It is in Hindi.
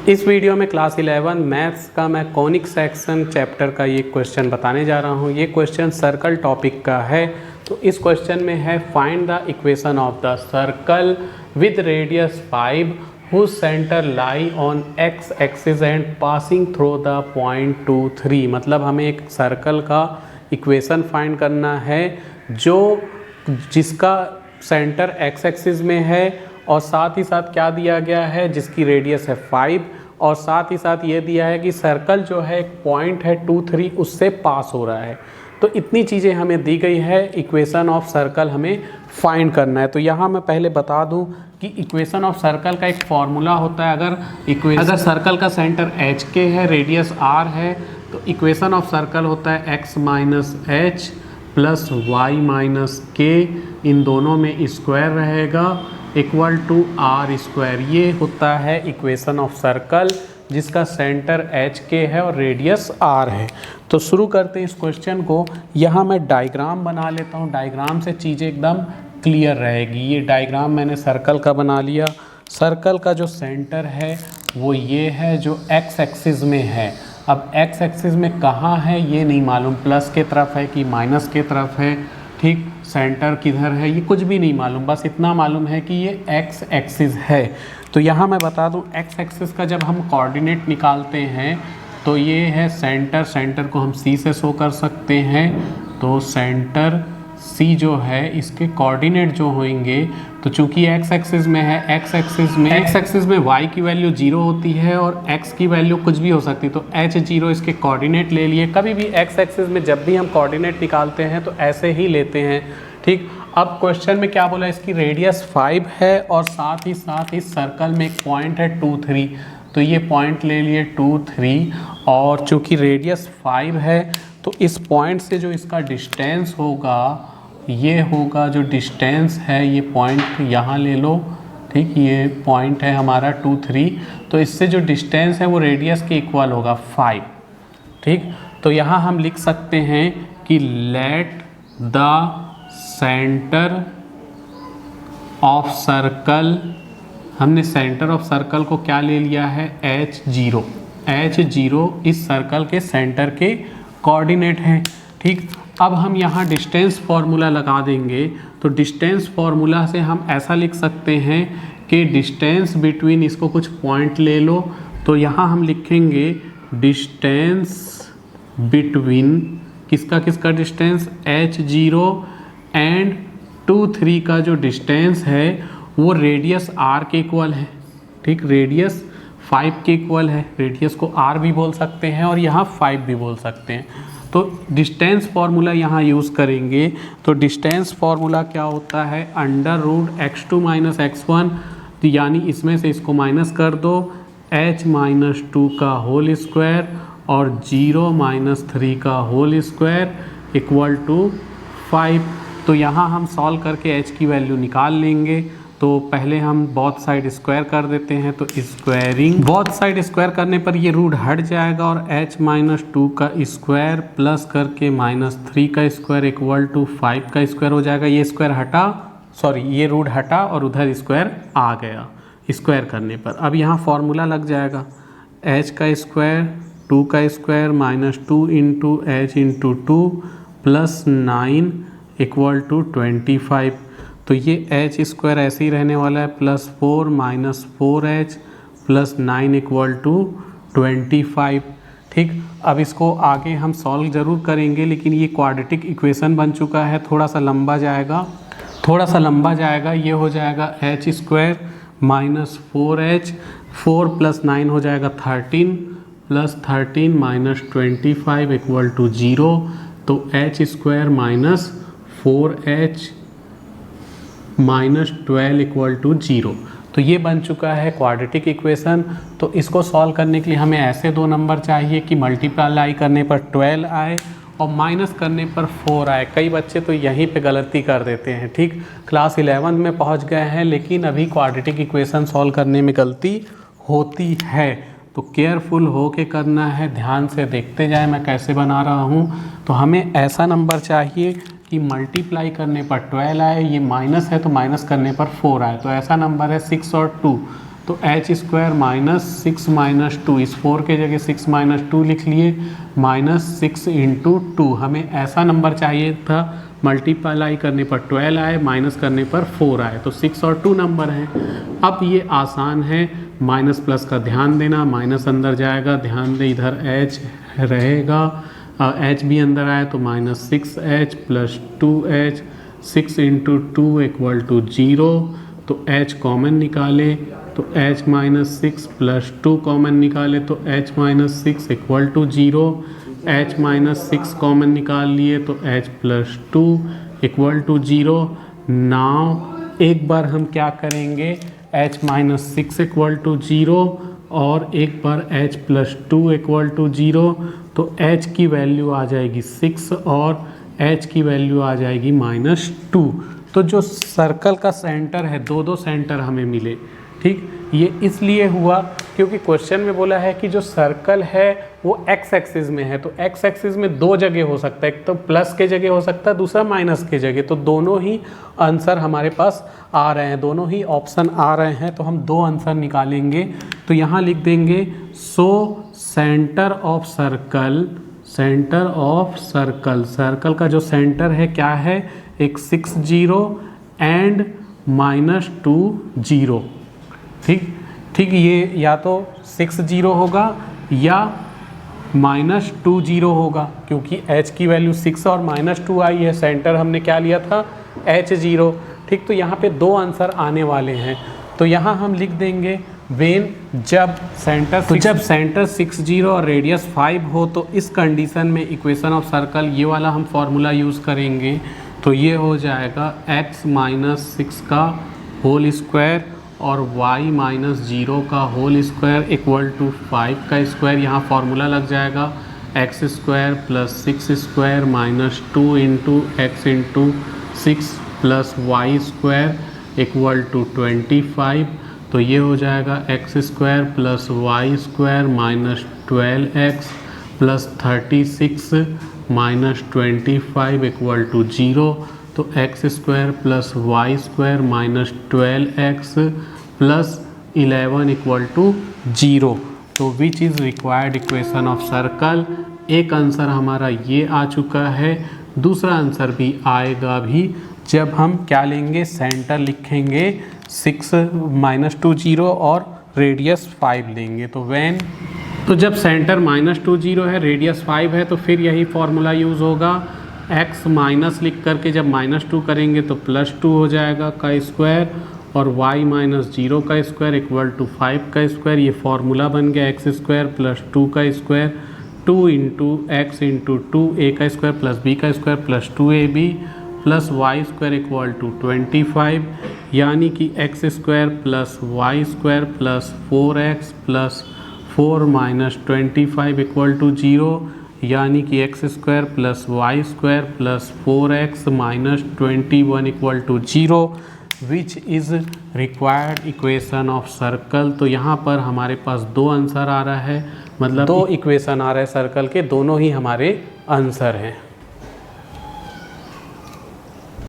इस वीडियो में क्लास 11 मैथ्स का मैं कॉनिक सेक्शन चैप्टर का ये क्वेश्चन बताने जा रहा हूँ। ये क्वेश्चन सर्कल टॉपिक का है। तो इस क्वेश्चन में है find the equation of the circle with radius 5 whose centre lie on x axis and passing through the point 2 3। मतलब हमें एक सर्कल का इक्वेशन फाइंड करना है जिसका सेंटर एक्स एक्सिस में है और साथ ही साथ क्या दिया गया है, जिसकी रेडियस है 5 और साथ ही साथ ये दिया है कि सर्कल जो है एक पॉइंट है 2 3 उससे पास हो रहा है। तो इतनी चीज़ें हमें दी गई है, इक्वेशन ऑफ सर्कल हमें फाइंड करना है। तो यहाँ मैं पहले बता दूँ कि इक्वेशन ऑफ सर्कल का एक फॉर्मूला होता है। अगर सर्कल का सेंटर एच के है, रेडियस आर है, तो इक्वेशन ऑफ सर्कल होता है x minus h plus y minus k, इन दोनों में स्क्वायर रहेगा इक्वल टू आर स्क्वायर। ये होता है इक्वेशन ऑफ सर्कल जिसका सेंटर एच के है और रेडियस आर है। तो शुरू करते हैं इस क्वेश्चन को। यहाँ मैं डायग्राम बना लेता हूँ, डायग्राम से चीज़ें एकदम क्लियर रहेगी। ये डायग्राम मैंने सर्कल का बना लिया। सर्कल का जो सेंटर है वो ये है जो एक्स एक्सिस में है। अब एक्स एक्सिस में कहाँ है ये नहीं मालूम, प्लस के तरफ है कि माइनस के तरफ है, ठीक। सेंटर किधर है ये कुछ भी नहीं मालूम, बस इतना मालूम है कि ये एक्स एक्सिस है। तो यहाँ मैं बता दूँ एक्स एक्सिस का जब हम कोऑर्डिनेट निकालते हैं तो ये है सेंटर। सेंटर को हम सी से शो कर सकते हैं। तो सेंटर सी जो है इसके कोऑर्डिनेट जो होंगे, तो चूंकि एक्स एक्सिस में है, एक्स एक्सिस में वाई की वैल्यू 0 होती है और एक्स की वैल्यू कुछ भी हो सकती है। तो h0 इसके कोऑर्डिनेट ले लिए। कभी भी एक्स एक्सिस में जब भी हम कोऑर्डिनेट निकालते हैं तो ऐसे ही लेते हैं, ठीक। अब क्वेश्चन में क्या बोला, इसकी रेडियस 5 है और साथ ही साथ इस सर्कल में एक पॉइंट है 2 3। तो ये पॉइंट ले लिए 2 3 और चूँकि रेडियस 5 है तो इस पॉइंट से जो इसका डिस्टेंस होगा ये होगा, जो डिस्टेंस है ये पॉइंट यहाँ ले लो, ठीक। ये पॉइंट है हमारा 2 3, तो इससे जो डिस्टेंस है वो रेडियस के इक्वल होगा 5, ठीक। तो यहाँ हम लिख सकते हैं कि let the centre of circle, हमने सेंटर ऑफ सर्कल को क्या ले लिया है, h0। h0 इस सर्कल के सेंटर के कोऑर्डिनेट हैं, ठीक। अब हम यहाँ डिस्टेंस फार्मूला लगा देंगे। तो डिस्टेंस फार्मूला से हम ऐसा लिख सकते हैं कि डिस्टेंस बिटवीन, इसको कुछ पॉइंट ले लो, तो यहाँ हम लिखेंगे डिस्टेंस बिटवीन किसका डिस्टेंस h0 एंड 2 3 का जो डिस्टेंस है वो रेडियस r के इक्वल है, ठीक। रेडियस 5 के इक्वल है। रेडियस को r भी बोल सकते हैं और यहाँ 5 भी बोल सकते हैं। तो डिस्टेंस फार्मूला यहाँ यूज़ करेंगे। तो डिस्टेंस फार्मूला क्या होता है, √x2 - x1, यानी इसमें से इसको माइनस कर दो, h-2 का होल स्क्वायर और 0 - 3 का होल स्क्वायर इक्वल टू 5। तो यहाँ हम सॉल्व करके h की वैल्यू निकाल लेंगे। तो पहले हम बोथ साइड स्क्वायर कर देते हैं। तो स्क्वायरिंग, बोथ साइड स्क्वायर करने पर ये रूट हट जाएगा और h-2 का स्क्वायर प्लस करके -3 का स्क्वायर इक्वल टू 5 का स्क्वायर हो जाएगा। ये स्क्वायर हटा, सॉरी ये रूट हटा और उधर स्क्वायर आ गया स्क्वायर करने पर। अब यहाँ फॉर्मूला लग जाएगा h का स्क्वायर 2 का square -2 into h into 2 plus 9 equal to 25। तो ये h स्क्वायर ऐसे ही रहने वाला है, +4 - 4h प्लस 9 इक्वल टू 25, ठीक। अब इसको आगे हम सॉल्व ज़रूर करेंगे, लेकिन ये क्वाड्रेटिक इक्वेशन बन चुका है, थोड़ा सा लंबा जाएगा। ये हो जाएगा h स्क्वायर -4h, 4 + 9 हो जाएगा 13 प्लस 13 - 25 इक्वल टू 0। तो h square -4h -12 equal to 0। तो ये बन चुका है क्वाड्रेटिक इक्वेशन। तो इसको सॉल्व करने के लिए हमें ऐसे दो नंबर चाहिए कि मल्टीप्लाई करने पर 12 आए और माइनस करने पर 4 आए। कई बच्चे तो यहीं पे गलती कर देते हैं, ठीक। क्लास 11 में पहुंच गए हैं लेकिन अभी क्वाड्रेटिक इक्वेशन सॉल्व करने में गलती होती है। तो केयरफुल हो के करना है, ध्यान से देखते जाए मैं कैसे बना रहा हूँ। तो हमें ऐसा नंबर चाहिए कि मल्टीप्लाई करने पर 12 आए, ये माइनस है तो माइनस करने पर 4 आए। तो ऐसा नंबर है 6 और 2। तो एच स्क्वायर माइनस 6 माइनस 2, इस 4 के जगह 6 माइनस 2 लिख लिए, माइनस 6 इंटू 2। हमें ऐसा नंबर चाहिए था मल्टीप्लाई करने पर 12 आए, माइनस करने पर 4 आए, तो 6 और 2 नंबर हैं। अब ये आसान है, माइनस प्लस का ध्यान देना, माइनस अंदर जाएगा, ध्यान दे इधर एच रहेगा, एच भी अंदर आए तो minus 6h plus 2h, 6 into 2 equal to 0, तो h कॉमन निकाले तो h माइनस 6 प्लस 2 कॉमन निकाले तो h minus 6 equal to 0, h minus 6 common निकाल लिए तो h plus 2 equal to 0। Now एक बार हम क्या करेंगे, h माइनस 6 इक्वल टू 0 और एक बार h प्लस 2 इक्वल टू 0, तो h की वैल्यू आ जाएगी 6 और h की वैल्यू आ जाएगी माइनस 2। तो जो सर्कल का सेंटर है, दो सेंटर हमें मिले, ठीक। ये इसलिए हुआ क्योंकि क्वेश्चन में बोला है कि जो सर्कल है वो एक्स एक्सिस में है, तो एक्स एक्सिस में दो जगह हो सकता है, एक तो प्लस के जगह हो सकता है, दूसरा माइनस के जगह, तो दोनों ही आंसर हमारे पास आ रहे हैं, दोनों ही ऑप्शन आ रहे हैं, तो हम दो आंसर निकालेंगे। तो यहाँ लिख देंगे so centre of circle, centre of circle, circle का जो सेंटर है क्या है, एक 6 0 एंड माइनस 2 0, ठीक, ये या तो 6 0 होगा या माइनस 2 0 होगा, क्योंकि h की वैल्यू 6 और माइनस 2 आई है, सेंटर हमने क्या लिया था h 0, ठीक। तो यहाँ पे दो आंसर आने वाले हैं, तो यहाँ हम लिख देंगे वेन, जब सेंटर, तो जब सेंटर 6 0 और रेडियस 5 हो, तो इस कंडीशन में इक्वेशन ऑफ सर्कल ये वाला हम फॉर्मूला यूज़ करेंगे, तो ये हो जाएगा x माइनस 6 का होल स्क्वायर और y माइनस 0 का होल स्क्वायर इक्वल टू 5 का स्क्वायर, यहाँ फार्मूला लग जाएगा x square plus 6 square minus 2 into x into 6 plus y square equal to 25। तो ये हो जाएगा x square plus y square minus 12x plus 36 minus 25 equal to 0। तो x square plus y square minus 12x plus 11 equal to 0। तो which is required equation of circle. एक आंसर हमारा ये आ चुका है, दूसरा आंसर भी आएगा भी जब हम क्या लेंगे, सेंटर लिखेंगे 6 माइनस 2 0 और रेडियस 5 लेंगे। तो व्हेन, तो जब सेंटर माइनस 2 0 है, रेडियस 5 है, तो फिर यही फॉर्मूला यूज़ होगा, x माइनस लिख करके जब माइनस 2 करेंगे तो प्लस 2 हो जाएगा का स्क्वायर और y माइनस 0 का स्क्वायर इक्वल टू 5 का स्क्वायर। ये फार्मूला बन गया एक्स स्क्वायर प्लस 2 का square 2 into x into 2 a का स्क्वायर प्लस b का square plus 2ab plus y square equal to 25, यानी कि x square plus y square plus 4x plus 4 minus 25 equal to 0, यानी कि x square plus y square plus 4x minus 21 equal to 0, which is required equation of circle. तो यहाँ पर हमारे पास दो आंसर आ रहा है, मतलब दो इक्वेशन आ रहे हैं सर्कल के, दोनों ही हमारे आंसर हैं।